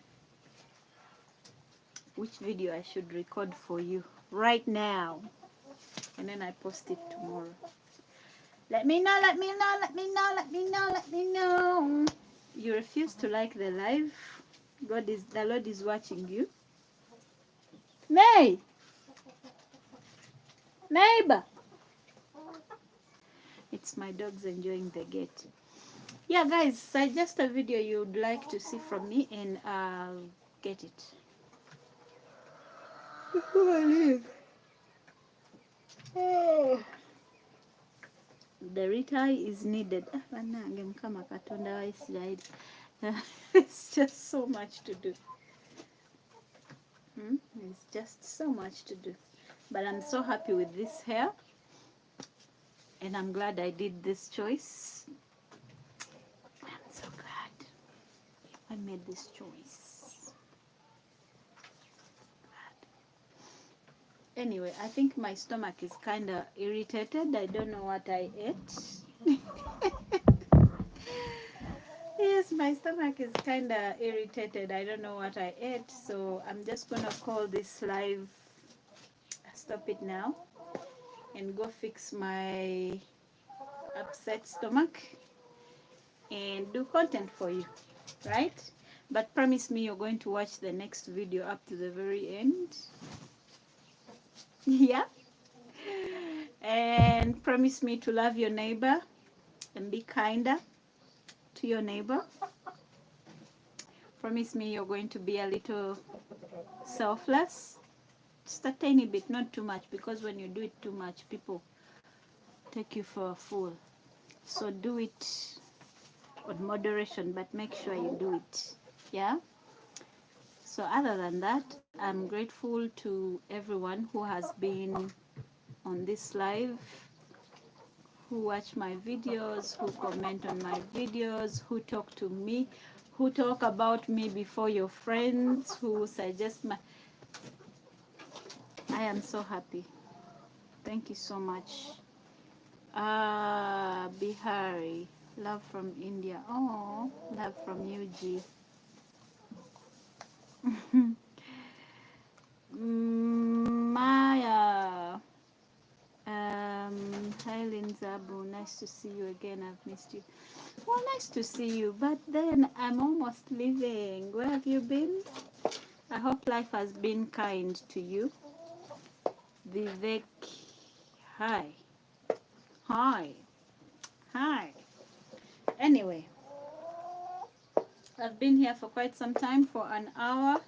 which video I should record for you right now, and then I post it tomorrow. Let me know, let me know, let me know, let me know, let me know. You refuse to like the live. The Lord is watching you. May! Neighbor! It's my dogs enjoying the gate. Yeah, guys, suggest a video you'd like to see from me and I'll get it. Before I leave. Oh. The retie is needed. It's just so much to do. It's just so much to do. But I'm so happy with this hair. And I'm glad I did this choice. I'm so glad I made this choice. Anyway, I think my stomach is kind of irritated. I don't know what I ate. Yes, my stomach is kind of irritated. I don't know what I ate. So I'm just going to call this live, stop it now, and go fix my upset stomach and do content for you, right? But promise me you're going to watch the next video up to the very end. Yeah. And promise me to love your neighbor and be kinder to your neighbor. Promise me you're going to be a little selfless. Just a tiny bit, not too much, because when you do it too much, people take you for a fool. So do it on moderation, but make sure you do it. Yeah? So other than that, I'm grateful to everyone who has been on this live, who watch my videos, who comment on my videos, who talk to me, who talk about me before your friends, who suggest my... I am so happy. Thank you so much. Bihari, love from India. Oh, love from UG. Maya. Hi Linzabu, nice to see you again. I've missed you. Well, nice to see you, but then I'm almost leaving. Where have you been? I hope life has been kind to you. Vivek, hi. Hi. Hi. Anyway, I've been here for quite some time, for an hour.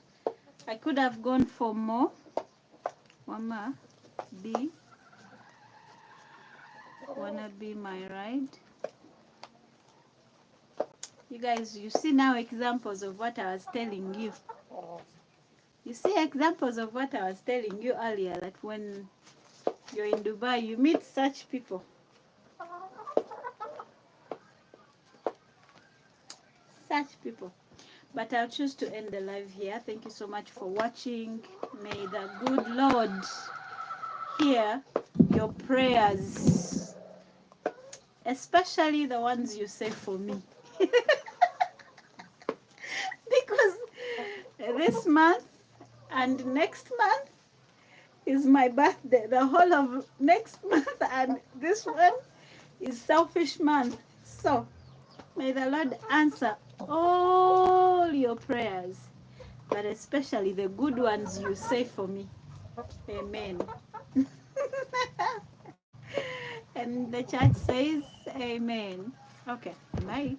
I could have gone for more. Mama, B. Wanna be my ride? You guys, you see now examples of what I was telling you. You see examples of what I was telling you earlier, that when you're in Dubai, you meet such people. Such people. But I'll choose to end the live here. Thank you so much for watching. May the good Lord hear your prayers, especially the ones you say for me. Because this month and next month is my birthday. The whole of next month and this one is selfish month. So may the Lord answer all your prayers, but especially the good ones you say for me. Amen. And the church says amen. Okay, bye.